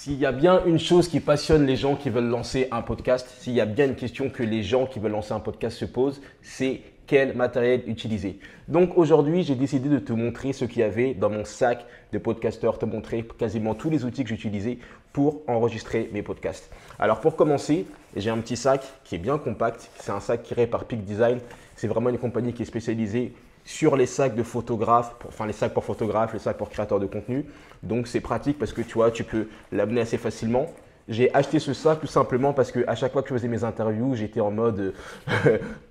S'il y a bien une chose qui passionne les gens qui veulent lancer un podcast, s'il y a bien une question que les gens qui veulent lancer un podcast se posent, c'est quel matériel utiliser. Donc aujourd'hui, j'ai décidé de te montrer ce qu'il y avait dans mon sac de podcasteur, te montrer quasiment tous les outils que j'utilisais pour enregistrer mes podcasts. Alors pour commencer, j'ai un petit sac qui est bien compact. C'est un sac créé par Peak Design. C'est vraiment une compagnie qui est spécialisée sur les sacs de photographes, enfin les sacs pour photographes, les sacs pour créateurs de contenu. Donc c'est pratique parce que tu vois, tu peux l'amener assez facilement. J'ai acheté ce sac tout simplement parce qu'à chaque fois que je faisais mes interviews, j'étais en mode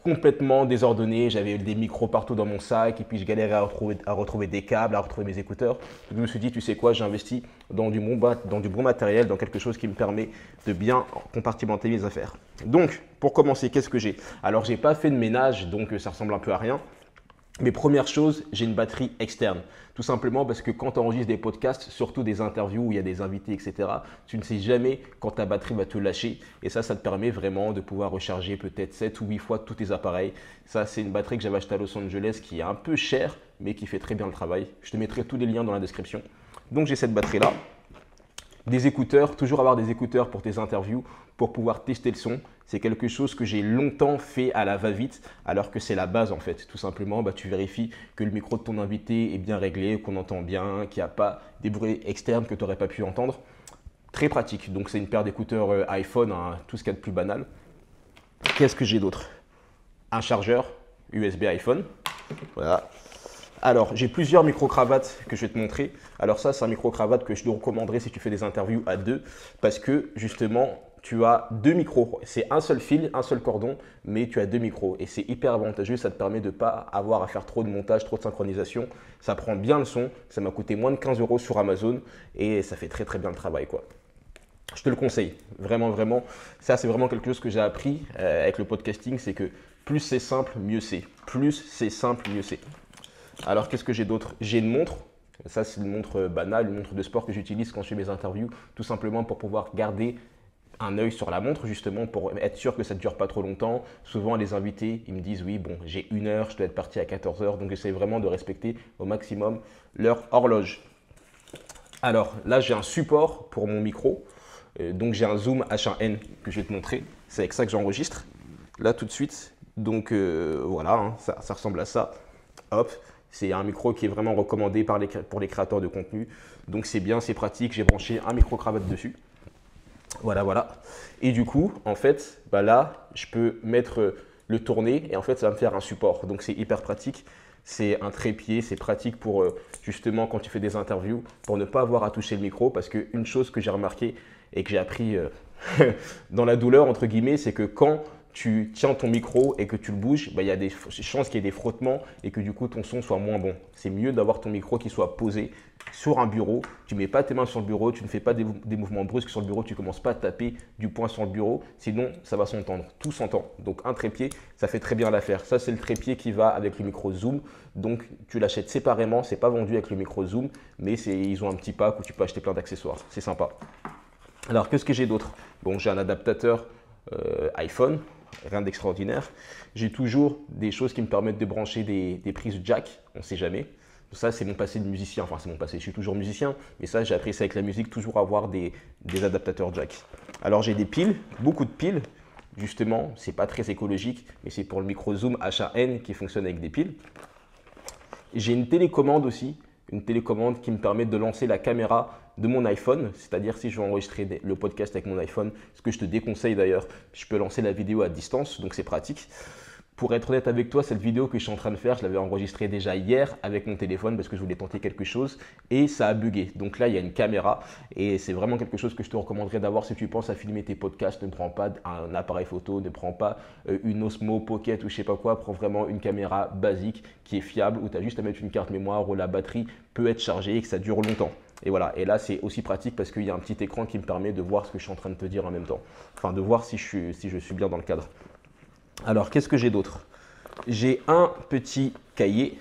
complètement désordonné. J'avais des micros partout dans mon sac et puis je galérais à retrouver des câbles, à retrouver mes écouteurs. Donc je me suis dit, tu sais quoi, j'investis dans du bon matériel, dans quelque chose qui me permet de bien compartimenter mes affaires. Donc pour commencer, qu'est-ce que j'ai? Alors j'ai pas fait de ménage, donc ça ressemble un peu à rien. Mais première chose, j'ai une batterie externe. Tout simplement parce que quand tu enregistres des podcasts, surtout des interviews où il y a des invités, etc., tu ne sais jamais quand ta batterie va te lâcher. Et ça te permet vraiment de pouvoir recharger peut-être 7 ou 8 fois tous tes appareils. Ça, c'est une batterie que j'avais achetée à Los Angeles qui est un peu chère, mais qui fait très bien le travail. Je te mettrai tous les liens dans la description. Donc, j'ai cette batterie-là. Des écouteurs, toujours avoir des écouteurs pour tes interviews, pour pouvoir tester le son. C'est quelque chose que j'ai longtemps fait à la va-vite, alors que c'est la base en fait. Tout simplement, tu vérifies que le micro de ton invité est bien réglé, qu'on entend bien, qu'il n'y a pas des bruits externes que tu n'aurais pas pu entendre. Très pratique. Donc c'est une paire d'écouteurs iPhone, hein, tout ce qu'il y a de plus banal. Qu'est-ce que j'ai d'autre? Un chargeur USB iPhone. Voilà. Alors, j'ai plusieurs micro-cravates que je vais te montrer. Alors ça, c'est un micro-cravate que je te recommanderais si tu fais des interviews à deux parce que justement, tu as deux micros. C'est un seul fil, un seul cordon, mais tu as deux micros et c'est hyper avantageux. Ça te permet de ne pas avoir à faire trop de montage, trop de synchronisation. Ça prend bien le son. Ça m'a coûté moins de 15 € sur Amazon et ça fait très très bien le travail, quoi. Je te le conseille, vraiment, vraiment. Ça, c'est vraiment quelque chose que j'ai appris avec le podcasting, c'est que plus c'est simple, mieux c'est. Plus c'est simple, mieux c'est. Alors, qu'est-ce que j'ai d'autre? J'ai une montre. Ça, c'est une montre banale, une montre de sport que j'utilise quand je fais mes interviews, tout simplement pour pouvoir garder un œil sur la montre, justement, pour être sûr que ça ne dure pas trop longtemps. Souvent, les invités, ils me disent, oui, bon, j'ai 1 heure, je dois être parti à 14 h, donc j'essaie vraiment de respecter au maximum leur horloge. Alors, là, j'ai un support pour mon micro. Donc, j'ai un Zoom H1N que je vais te montrer. C'est avec ça que j'enregistre. Là, tout de suite. Donc, voilà, hein, ça ressemble à ça. Hop. C'est un micro qui est vraiment recommandé pour les créateurs de contenu. Donc c'est bien, c'est pratique. J'ai branché un micro-cravate dessus. Voilà, voilà. Et du coup, en fait, là, je peux mettre le tourner et en fait, ça va me faire un support. Donc c'est hyper pratique. C'est un trépied, c'est pratique pour justement quand tu fais des interviews, pour ne pas avoir à toucher le micro. Parce qu'une chose que j'ai remarqué et que j'ai appris dans la douleur, entre guillemets, c'est que quand tu tiens ton micro et que tu le bouges, il y a des chances qu'il y ait des frottements et que du coup ton son soit moins bon. C'est mieux d'avoir ton micro qui soit posé sur un bureau. Tu ne mets pas tes mains sur le bureau, tu ne fais pas des mouvements brusques sur le bureau, tu ne commences pas à taper du poing sur le bureau, sinon ça va s'entendre. Tout s'entend. Donc un trépied, ça fait très bien l'affaire. Ça, c'est le trépied qui va avec le micro Zoom. Donc tu l'achètes séparément, ce n'est pas vendu avec le micro Zoom, mais ils ont un petit pack où tu peux acheter plein d'accessoires. C'est sympa. Alors qu'est-ce que j'ai d'autre? Bon, j'ai un adaptateur iPhone. Rien d'extraordinaire. J'ai toujours des choses qui me permettent de brancher des prises jack, on ne sait jamais. Ça, c'est mon passé de musicien. Enfin, c'est mon passé, je suis toujours musicien, mais ça, j'ai appris ça avec la musique, toujours avoir des adaptateurs jack. Alors, j'ai des piles, beaucoup de piles. Justement, c'est pas très écologique, mais c'est pour le micro Zoom H1N qui fonctionne avec des piles. J'ai une télécommande aussi, une télécommande qui me permet de lancer la caméra de mon iPhone, c'est-à-dire si je veux enregistrer le podcast avec mon iPhone, ce que je te déconseille d'ailleurs, je peux lancer la vidéo à distance, donc c'est pratique. Pour être honnête avec toi, cette vidéo que je suis en train de faire, je l'avais enregistrée déjà hier avec mon téléphone parce que je voulais tenter quelque chose et ça a bugué. Donc là, il y a une caméra et c'est vraiment quelque chose que je te recommanderais d'avoir si tu penses à filmer tes podcasts. Ne prends pas un appareil photo, ne prends pas une Osmo Pocket ou je sais pas quoi. Prends vraiment une caméra basique qui est fiable où tu as juste à mettre une carte mémoire où la batterie peut être chargée et que ça dure longtemps. Et voilà, et là c'est aussi pratique parce qu'il y a un petit écran qui me permet de voir ce que je suis en train de te dire en même temps. Enfin, de voir si je suis bien dans le cadre. Alors, qu'est-ce que j'ai d'autre? J'ai un petit cahier,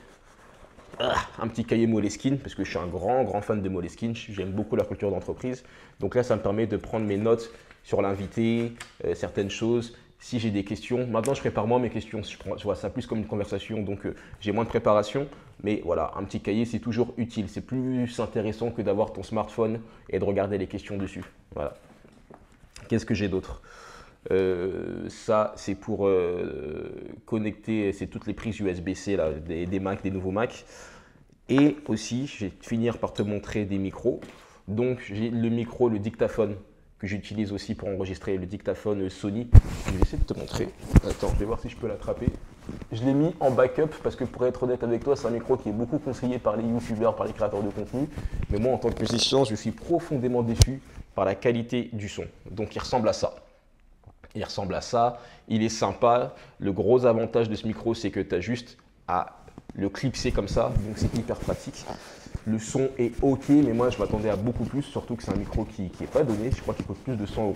Moleskine, parce que je suis un grand fan de Moleskine. J'aime beaucoup leur culture d'entreprise. Donc là, ça me permet de prendre mes notes sur l'invité, certaines choses. si j'ai des questions. Maintenant, je prépare moi mes questions. Je vois ça plus comme une conversation, donc j'ai moins de préparation. Mais voilà, un petit cahier, c'est toujours utile. C'est plus intéressant que d'avoir ton smartphone et de regarder les questions dessus. Voilà. Qu'est-ce que j'ai d'autre? Ça, c'est pour connecter, c'est toutes les prises USB-C là, des Mac, des nouveaux Mac. Et aussi, je vais finir par te montrer des micros. Donc, j'ai le micro, le dictaphone que j'utilise aussi pour enregistrer, le dictaphone Sony. Je vais essayer de te montrer. Attends, je vais voir si je peux l'attraper. Je l'ai mis en backup parce que pour être honnête avec toi, c'est un micro qui est beaucoup conseillé par les youtubeurs, par les créateurs de contenu. Mais moi, en tant que musicien, je suis profondément déçu par la qualité du son. Donc, il ressemble à ça. Il ressemble à ça. Il est sympa. Le gros avantage de ce micro, c'est que tu as juste à le clipser comme ça, donc c'est hyper pratique. Le son est ok, mais moi je m'attendais à beaucoup plus, surtout que c'est un micro qui n'est pas donné, je crois qu'il coûte plus de 100 €.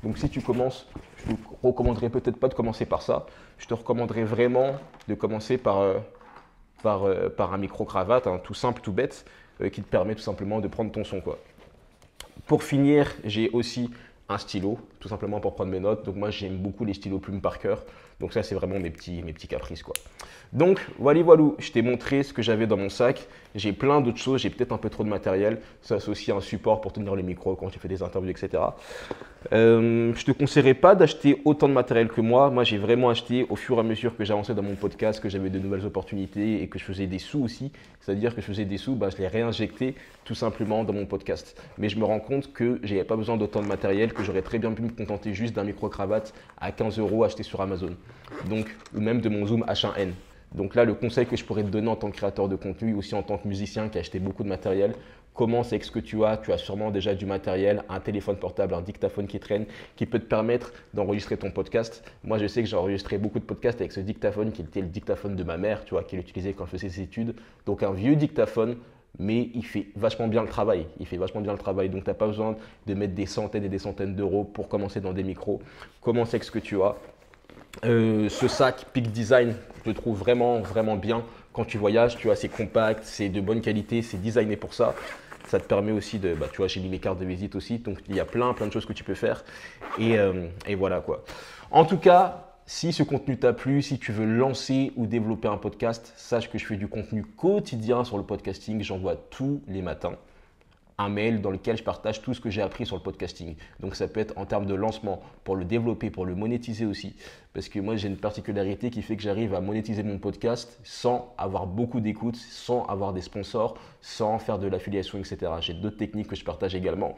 Donc si tu commences, je te recommanderais peut-être pas de commencer par ça, je te recommanderais vraiment de commencer par un micro-cravate, hein, tout simple, tout bête, qui te permet tout simplement de prendre ton son, quoi. Pour finir, j'ai aussi un stylo, tout simplement pour prendre mes notes. Donc moi, j'aime beaucoup les stylos plumes Parker. Donc ça, c'est vraiment mes petits caprices, quoi. Donc, voilà, je t'ai montré ce que j'avais dans mon sac. J'ai plein d'autres choses, j'ai peut-être un peu trop de matériel. Ça, c'est aussi un support pour tenir les micros quand tu fais des interviews, etc. Je ne te conseillerais pas d'acheter autant de matériel que moi. Moi, j'ai vraiment acheté au fur et à mesure que j'avançais dans mon podcast, que j'avais de nouvelles opportunités et que je faisais des sous aussi. C'est-à-dire que je faisais des sous, je les réinjectais tout simplement dans mon podcast. Mais je me rends compte que je n'avais pas besoin d'autant de matériel, que j'aurais très bien pu me contenter juste d'un micro-cravate à 15 € acheté sur Amazon. Donc, ou même de mon Zoom H1N. Donc là, le conseil que je pourrais te donner en tant que créateur de contenu, aussi en tant que musicien qui a acheté beaucoup de matériel, commence avec ce que tu as. Tu as sûrement déjà du matériel, un téléphone portable, un dictaphone qui traîne, qui peut te permettre d'enregistrer ton podcast. Moi, je sais que j'ai enregistré beaucoup de podcasts avec ce dictaphone qui était le dictaphone de ma mère, tu vois, qu'elle utilisait quand je faisais ses études. Donc un vieux dictaphone, mais il fait vachement bien le travail. Il fait vachement bien le travail. Donc tu n'as pas besoin de mettre des centaines et des centaines d'euros pour commencer dans des micros. Commence avec ce que tu as. Ce sac Peak Design, je le trouve vraiment, vraiment bien. Quand tu voyages, tu vois, c'est compact, c'est de bonne qualité, c'est designé pour ça. Ça te permet aussi de, tu vois, j'ai mis mes cartes de visite aussi. Donc, il y a plein de choses que tu peux faire. Et voilà, quoi. En tout cas, si ce contenu t'a plu, si tu veux lancer ou développer un podcast, sache que je fais du contenu quotidien sur le podcasting. J'envoie tous les matins un mail dans lequel je partage tout ce que j'ai appris sur le podcasting. Donc ça peut être en termes de lancement, pour le développer, pour le monétiser aussi. Parce que moi j'ai une particularité qui fait que j'arrive à monétiser mon podcast sans avoir beaucoup d'écoute, sans avoir des sponsors, sans faire de l'affiliation, etc. J'ai d'autres techniques que je partage également.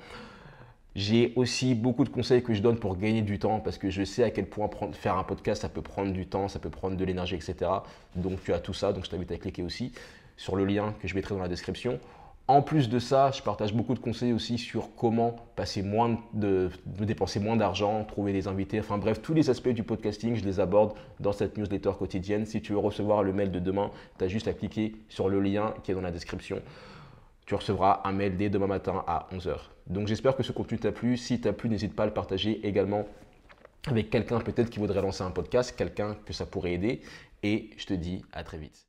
J'ai aussi beaucoup de conseils que je donne pour gagner du temps parce que je sais à quel point faire un podcast, ça peut prendre du temps, ça peut prendre de l'énergie, etc. Donc tu as tout ça, donc je t'invite à cliquer aussi sur le lien que je mettrai dans la description. En plus de ça, je partage beaucoup de conseils aussi sur comment passer de dépenser moins d'argent, trouver des invités, enfin bref, tous les aspects du podcasting, je les aborde dans cette newsletter quotidienne. Si tu veux recevoir le mail de demain, tu as juste à cliquer sur le lien qui est dans la description. Tu recevras un mail dès demain matin à 11 h. Donc j'espère que ce contenu t'a plu. Si t'a plu, n'hésite pas à le partager également avec quelqu'un peut-être qui voudrait lancer un podcast, quelqu'un que ça pourrait aider. Et je te dis à très vite.